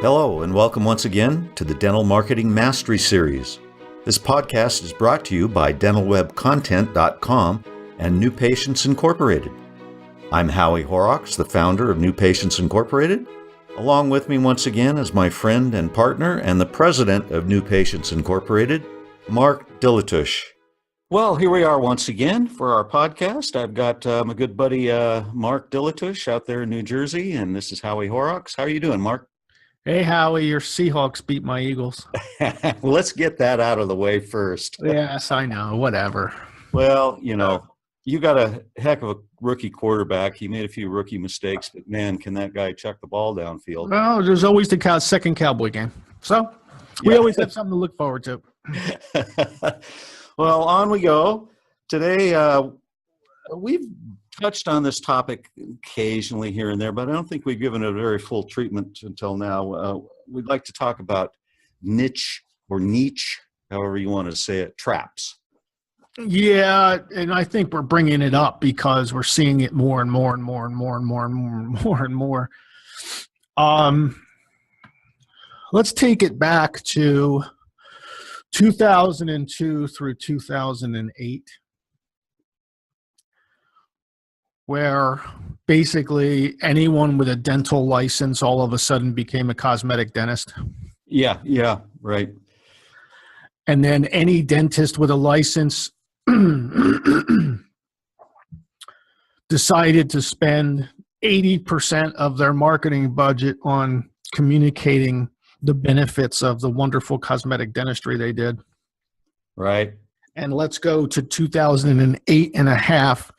Hello, and welcome once again to the Dental Marketing Mastery Series. This podcast is brought to you by dentalwebcontent.com and New Patients Incorporated. I'm Howie Horrocks, the founder of New Patients Incorporated. Along with me once again is my friend and partner and the president of New Patients Incorporated, Mark Dilatush. Well, here we are once again for our podcast. I've got my good buddy Mark Dilatush out there in New Jersey, and this is Howie Horrocks. How are you doing, Mark? Hey, Howie, your Seahawks beat my Eagles. Well, let's get that out of the way first. Yes, I know. Whatever. Well, you know, you got a heck of a rookie quarterback. He made a few rookie mistakes, but man, can that guy chuck the ball downfield? Well, there's always the second Cowboy game. So we always have something to look forward to. Well, on we go. Today, we've touched on this topic occasionally here and there, but I don't think we've given it a very full treatment until now. We'd like to talk about niche, however you want to say it, traps. Yeah, and I think we're bringing it up because we're seeing it more and more and more and more and more and more and more. Let's take it back to 2002 through 2008. Where basically anyone with a dental license all of a sudden became a cosmetic dentist. Yeah, right. And then any dentist with a license decided to spend 80% of their marketing budget on communicating the benefits of the wonderful cosmetic dentistry they did. Right. And let's go to 2008 and a half.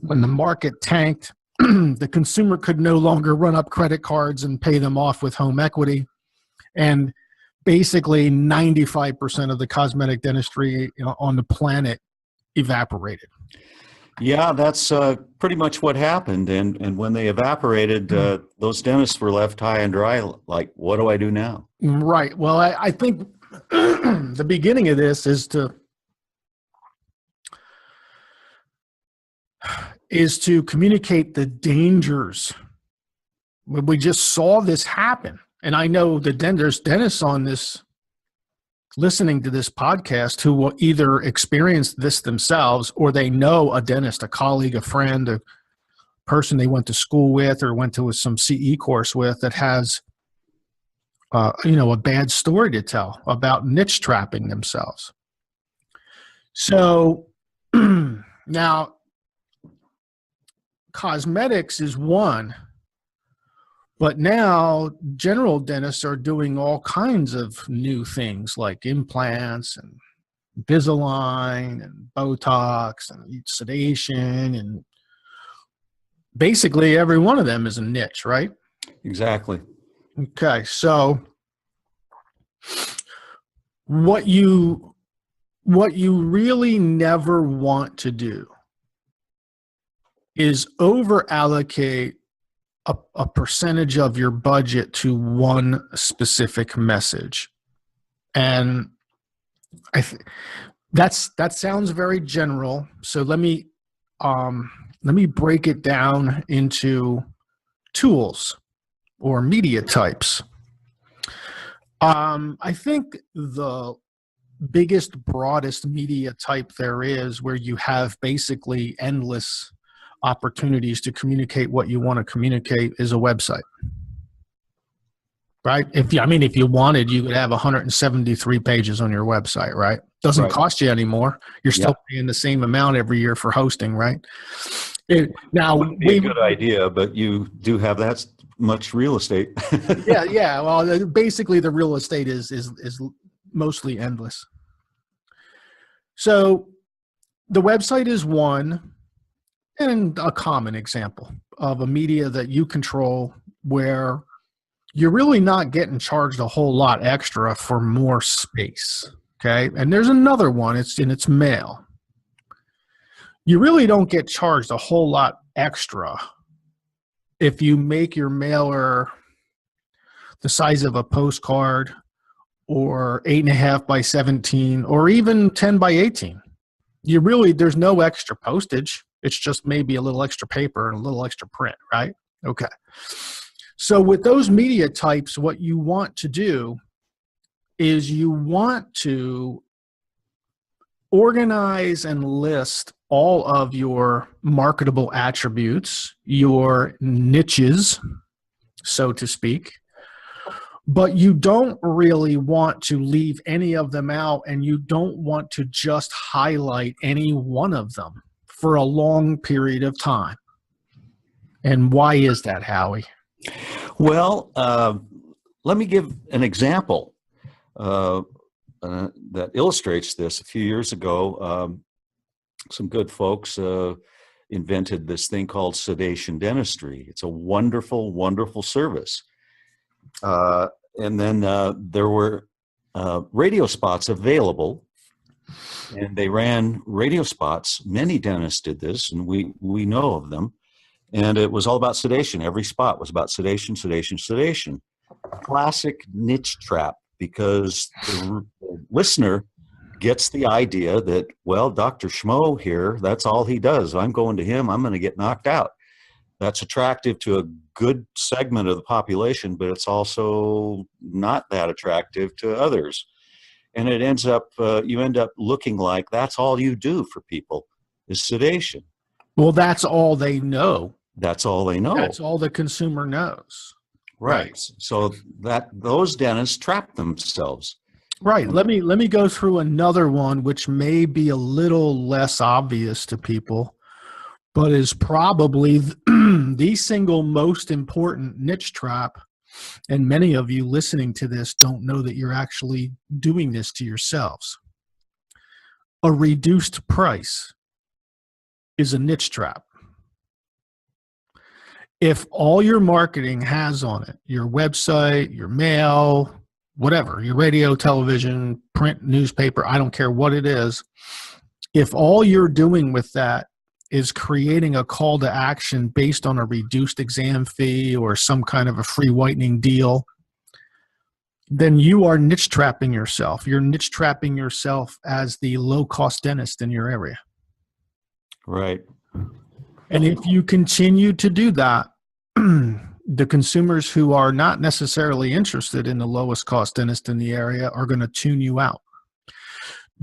When the market tanked, the consumer could no longer run up credit cards and pay them off with home equity. And basically 95% of the cosmetic dentistry on the planet evaporated. Yeah, that's pretty much what happened. And when they evaporated, those dentists were left high and dry, like, what do I do now? Right. Well, I think the beginning of this is to communicate the dangers. We just saw this happen. And I know the dentists on this, listening to this podcast, who will either experience this themselves or they know a dentist, a colleague, a friend, a person they went to school with or went to some CE course with that has, a bad story to tell about niche trapping themselves. So now, cosmetics is one, but now general dentists are doing all kinds of new things like implants and Invisalign and Botox and sedation, and basically every one of them is a niche, right? Exactly. Okay, so what you really never want to do is over-allocate a percentage of your budget to one specific message. And that sounds very general. So let me break it down into tools or media types. I think the biggest, broadest media type there is, where you have basically endless opportunities to communicate what you want to communicate, is a website, right? If you wanted, you could have 173 pages on your website, right? Doesn't cost you anymore. You're still paying the same amount every year for hosting, right? Now, wouldn't be a good idea, but you do have that much real estate. yeah. Well, basically, the real estate is mostly endless. So, the website is one. And a common example of a media that you control where you're really not getting charged a whole lot extra for more space, okay? And there's another one, it's mail. You really don't get charged a whole lot extra if you make your mailer the size of a postcard or 8.5 by 17 or even 10 by 18. There's no extra postage. It's just maybe a little extra paper and a little extra print, right? Okay. So with those media types, what you want to do is you want to organize and list all of your marketable attributes, your niches, so to speak, but you don't really want to leave any of them out, and you don't want to just highlight any one of them for a long period of time. And why is that, Howie? Well, let me give an example that illustrates this. A few years ago, some good folks invented this thing called sedation dentistry. It's a wonderful, wonderful service. And then there were radio spots available, and they ran radio spots. Many dentists did this, and we know of them. And it was all about sedation. Every spot was about sedation, sedation, sedation. Classic niche trap, because the listener gets the idea that, well, Dr. Schmo here, that's all he does. I'm going to him, I'm going to get knocked out. That's attractive to a good segment of the population, but it's also not that attractive to others. And it ends up, you end up looking like that's all you do for people is sedation. Well, that's all they know. That's all they know. That's all the consumer knows. Right. So that those dentists trap themselves. Right. Let me go through another one, which may be a little less obvious to people, but is probably the single most important niche trap. And many of you listening to this don't know that you're actually doing this to yourselves. A reduced price is a niche trap. If all your marketing has on it, your website, your mail, whatever, your radio, television, print, newspaper, I don't care what it is, if all you're doing with that is creating a call to action based on a reduced exam fee or some kind of a free whitening deal, then you are niche trapping yourself. You're niche trapping yourself as the low-cost dentist in your area. Right. And if you continue to do that, the consumers who are not necessarily interested in the lowest cost dentist in the area are going to tune you out.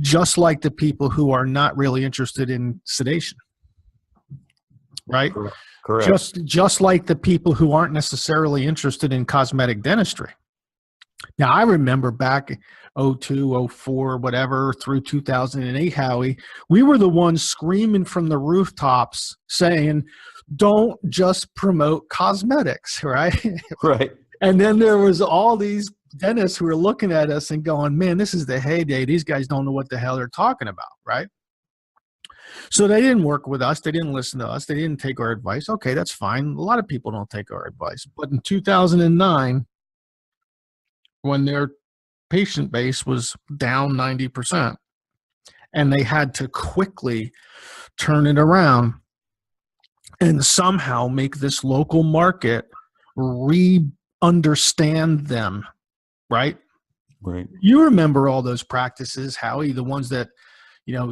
Just like the people who are not really interested in sedation. Right? Correct. Just like the people who aren't necessarily interested in cosmetic dentistry. Now, I remember back 02, 04, whatever, through 2008, Howie, we were the ones screaming from the rooftops saying, don't just promote cosmetics, right? Right. And then there was all these dentists who were looking at us and going, man, this is the heyday. These guys don't know what the hell they're talking about, right? So they didn't work with us. They didn't listen to us. They didn't take our advice. Okay, that's fine. A lot of people don't take our advice. But in 2009, when their patient base was down 90%, and they had to quickly turn it around and somehow make this local market understand them, right? Right. You remember all those practices, Howie, the ones that,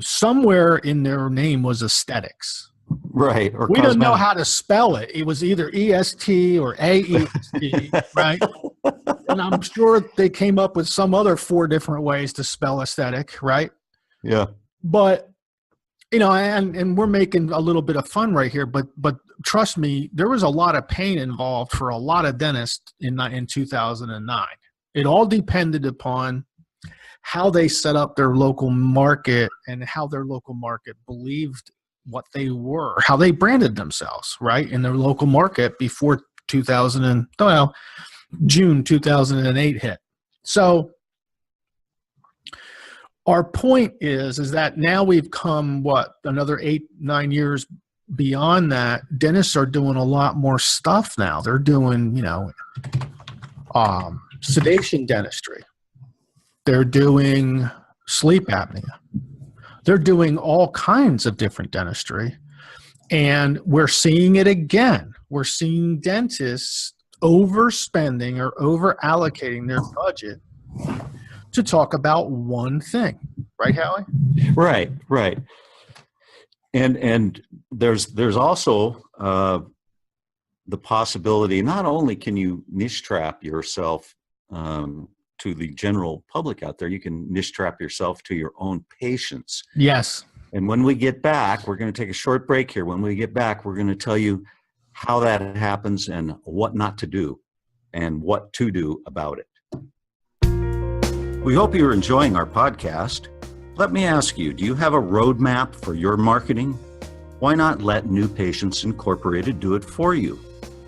somewhere in their name was aesthetics. Right. Or we didn't know how to spell it. It was either EST or AEST, right? And I'm sure they came up with some other 4 different ways to spell aesthetic, right? Yeah. But, and we're making a little bit of fun right here, but trust me, there was a lot of pain involved for a lot of dentists in 2009. It all depended upon how they set up their local market and how their local market believed what they were, how they branded themselves, right, in their local market before June 2008 hit. So our point is that now we've come, another 8-9 years beyond that. Dentists are doing a lot more stuff now. They're doing, sedation dentistry. They're doing sleep apnea. They're doing all kinds of different dentistry. And we're seeing it again. We're seeing dentists overspending or over allocating their budget to talk about one thing. Right, Howie? Right. Right. And there's also the possibility, not only can you niche trap yourself to the general public out there, you can niche trap yourself to your own patients. Yes. And when we get back, we're going to take a short break here. When we get back, we're going to tell you how that happens and what not to do and what to do about it. We hope you're enjoying our podcast. Let me ask you, do you have a roadmap for your marketing? Why not let New Patients Incorporated do it for you?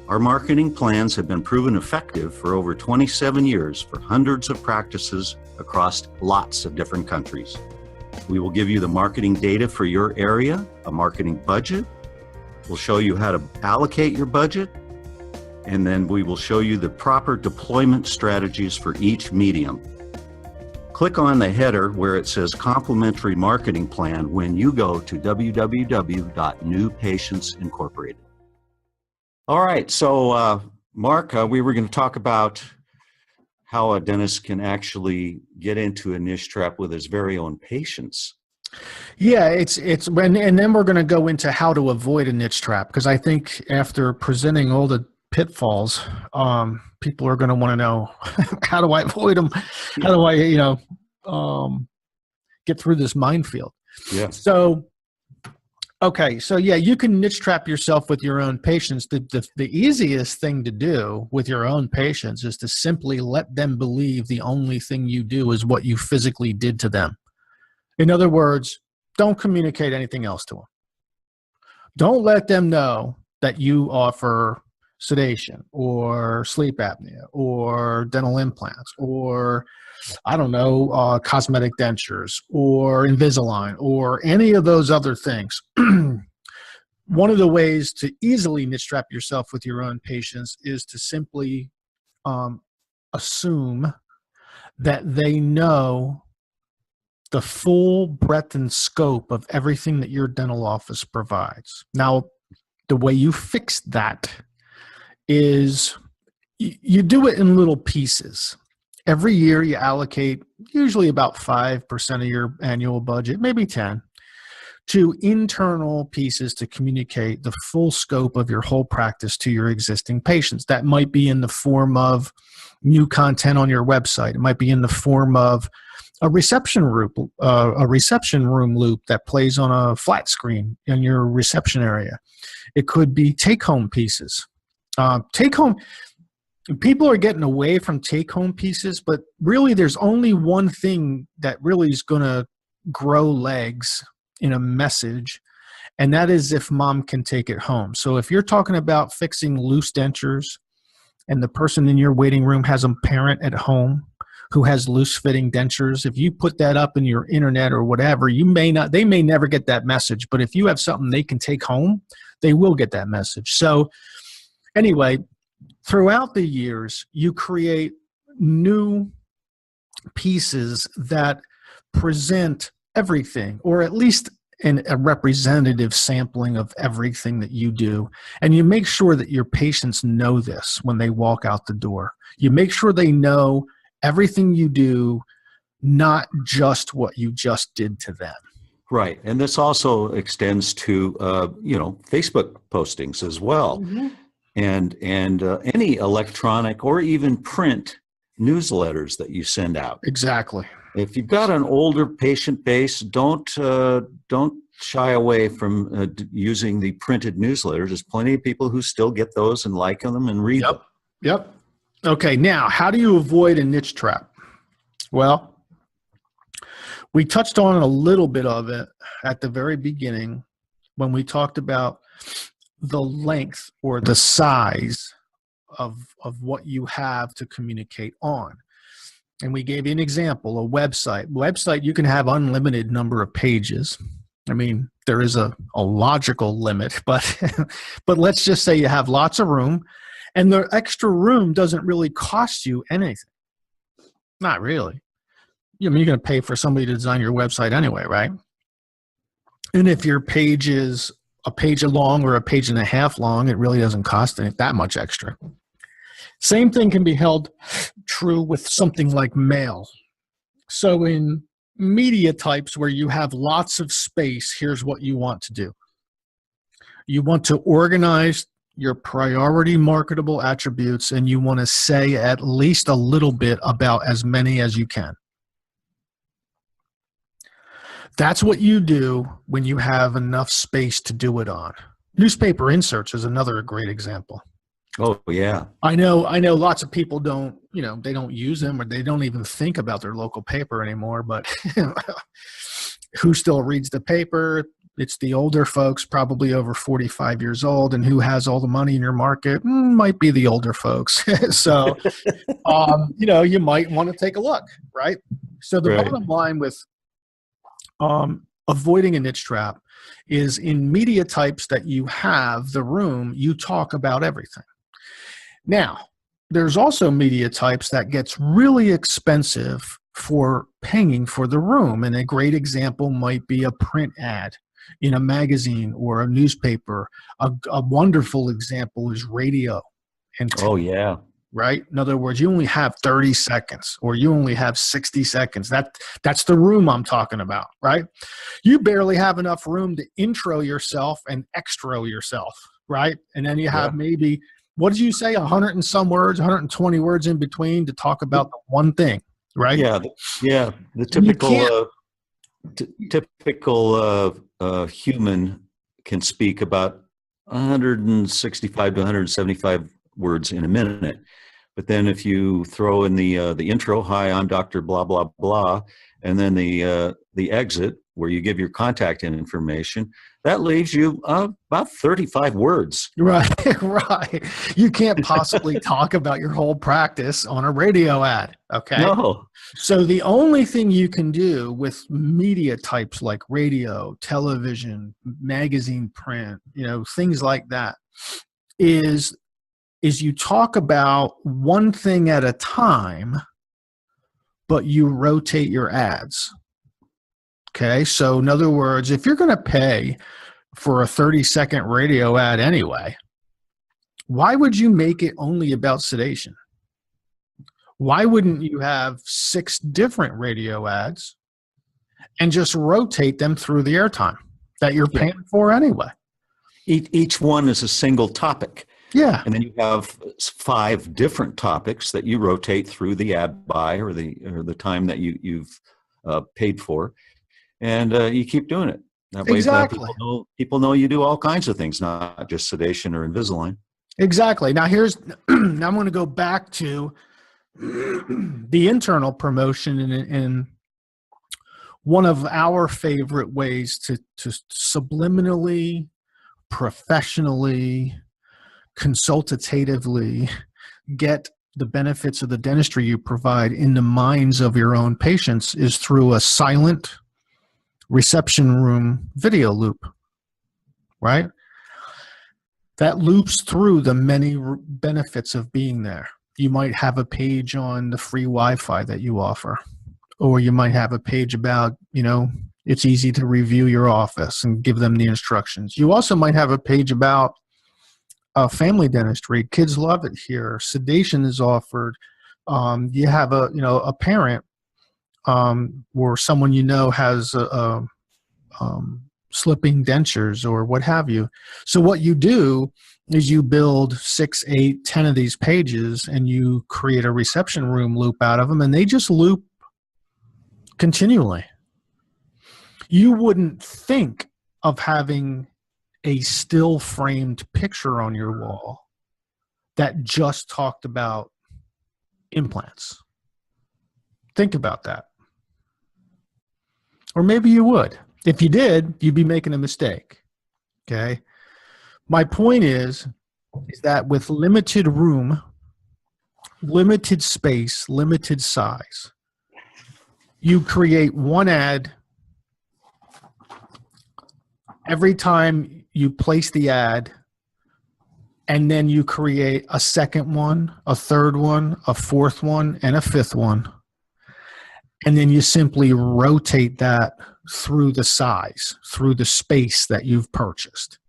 Our marketing plans have been proven effective for over 27 years for hundreds of practices across lots of different countries. We will give you the marketing data for your area, a marketing budget. We'll show you how to allocate your budget, and then we will show you the proper deployment strategies for each medium. Click on the header where it says Complimentary Marketing Plan when you go to www.newpatientsincorporated. All right, so Mark, we were going to talk about how a dentist can actually get into a niche trap with his very own patients. Yeah, it's when, and then we're going to go into how to avoid a niche trap, because I think after presenting all the pitfalls, people are going to want to know, how do I avoid them? How do I, get through this minefield? Yeah. So, okay, so yeah, you can niche trap yourself with your own patients. The easiest thing to do with your own patients is to simply let them believe the only thing you do is what you physically did to them. In other words, don't communicate anything else to them. Don't let them know that you offer sedation or sleep apnea or dental implants or, I don't know, cosmetic dentures or Invisalign or any of those other things. One of the ways to easily niche trap yourself with your own patients is to simply assume that they know the full breadth and scope of everything that your dental office provides. Now, the way you fix that is you do it in little pieces. Every year you allocate usually about 5% of your annual budget, maybe 10, to internal pieces to communicate the full scope of your whole practice to your existing patients. That might be in the form of new content on your website. It might be in the form of a reception room loop that plays on a flat screen in your reception area. It could be take-home pieces. Take-home, people are getting away from take-home pieces, but really there's only one thing that really is going to grow legs in a message, and that is if mom can take it home. So if you're talking about fixing loose dentures and the person in your waiting room has a parent at home who has loose fitting dentures, if you put that up in your internet or whatever, they may never get that message. But if you have something they can take home, they will get that message. So anyway, throughout the years, you create new pieces that present everything, or at least a representative sampling of everything that you do. And you make sure that your patients know this when they walk out the door. You make sure they know everything you do, not just what you just did to them. Right. And this also extends to, Facebook postings as well. Mm-hmm. And any electronic or even print newsletters that you send out. Exactly. If you've got an older patient base, don't shy away from using the printed newsletters. There's plenty of people who still get those and like them and read them. Yep. Okay, now, how do you avoid a niche trap? Well, we touched on a little bit of it at the very beginning when we talked about the length or the size of what you have to communicate on. And we gave you an example, a website. Website, you can have unlimited number of pages. I mean, there is a logical limit, but but let's just say you have lots of room, and the extra room doesn't really cost you anything. Not really. I mean, you're going to pay for somebody to design your website anyway, right? And if your page is a page long or a page and a half long, it really doesn't cost that much extra. Same thing can be held true with something like mail. So in media types where you have lots of space, here's what you want to do. You want to organize your priority marketable attributes, and you want to say at least a little bit about as many as you can. That's what you do when you have enough space to do it on. Newspaper inserts is another great example. Oh, yeah. I know lots of people don't, they don't use them, or they don't even think about their local paper anymore, but who still reads the paper? It's the older folks, probably over 45 years old, and who has all the money in your market might be the older folks. So, you might want to take a look, right? So the bottom line with avoiding a niche trap is, in media types that you have the room, you talk about everything. Now, there's also media types that gets really expensive for paying for the room. And a great example might be a print ad in a magazine or a newspaper. A wonderful example is radio. And oh, yeah. Right? In other words, you only have 30 seconds or you only have 60 seconds. That's the room I'm talking about, right? You barely have enough room to intro yourself and extro yourself, right? And then you have maybe, what did you say, 100 and some words, 120 words in between to talk about the one thing, right? Yeah. The typical human can speak about 165 to 175 words in a minute. But then if you throw in the intro, hi, I'm Dr. blah, blah, blah, and then the exit where you give your contact information, that leaves you about 35 words. Right, right. You can't possibly talk about your whole practice on a radio ad, okay? No. So the only thing you can do with media types like radio, television, magazine, print, things like that, is you talk about one thing at a time, but you rotate your ads. Okay, so in other words, if you're going to pay for a 30-second radio ad anyway, why would you make it only about sedation? Why wouldn't you have 6 different radio ads and just rotate them through the airtime that you're paying for anyway? Each one is a single topic. Yeah. And then you have 5 different topics that you rotate through the ad buy or the time that you've paid for. And you keep doing it. That way people know you do all kinds of things, not just sedation or Invisalign. Exactly. Now now I'm going to go back to the internal promotion in one of our favorite ways to subliminally, professionally, consultatively get the benefits of the dentistry you provide in the minds of your own patients is through a silent reception room video loop, right? That loops through the many benefits of being there. You might have a page on the free Wi-Fi that you offer, or you might have a page about, it's easy to review your office and give them the instructions. You also might have a page about family dentistry. Kids love it here. Sedation is offered. You have a parent or someone has slipping dentures or what have you. So what you do is you build 6, 8, 10 of these pages, and you create a reception room loop out of them, and they just loop continually. You wouldn't think of having a still framed picture on your wall that just talked about implants. Think about that. Or maybe you would. If you did, you'd be making a mistake. Okay? My point is that with limited room, limited space, limited size, you create one ad every time you place the ad, and then you create a second one, a third one, a fourth one, and a fifth one. And then you simply rotate that through the size, through the space that you've purchased.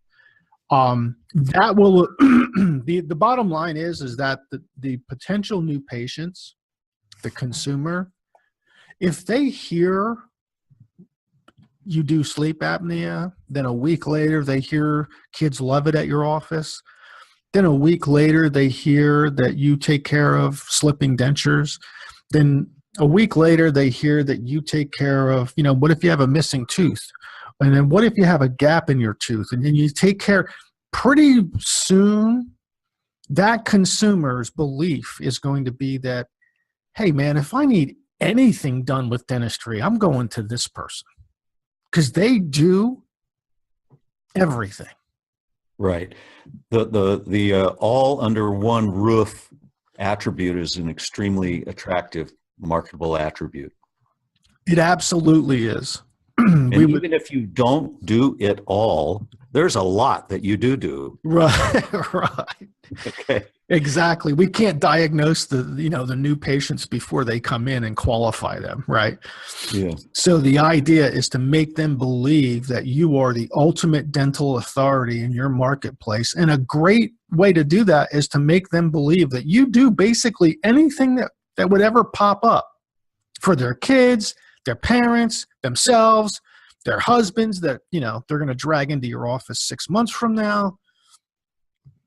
That will, the bottom line is that the potential new patients, the consumer, if they hear you do sleep apnea, then a week later they hear kids love it at your office, Then a week later, they hear that you take care of slipping dentures. Then a week later, they hear that you take care of, what if you have a missing tooth? And then what if you have a gap in your tooth? And then you take care. Pretty soon, that consumer's belief is going to be that, hey, man, if I need anything done with dentistry, I'm going to this person because they do everything. Right. The all under one roof attribute is an extremely attractive, marketable attribute. It absolutely is. And even if you don't do it all, there's a lot that you do. Right, right. Okay. Exactly. We can't diagnose the new patients before they come in and qualify them, right? Yeah. So the idea is to make them believe that you are the ultimate dental authority in your marketplace. And a great way to do that is to make them believe that you do basically anything that would ever pop up for their kids, their parents, themselves, their husbands that, they're going to drag into your office 6 months from now.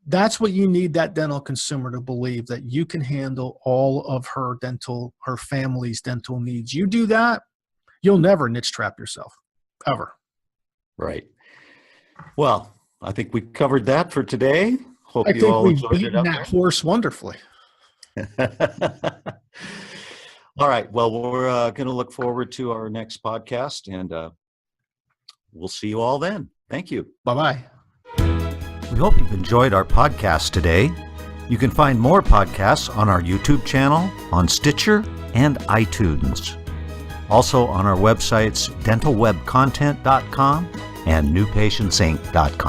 That's what you need that dental consumer to believe, that you can handle all of her family's dental needs. You do that, you'll never niche trap yourself, ever. Right. Well, I think we covered that for today. Hope I you think all we've enjoyed it beaten out that horse wonderfully. All right. Well, we're going to look forward to our next podcast, and we'll see you all then. Thank you. Bye-bye. We hope you've enjoyed our podcast today. You can find more podcasts on our YouTube channel, on Stitcher, and iTunes. Also on our websites, dentalwebcontent.com and newpatientsinc.com.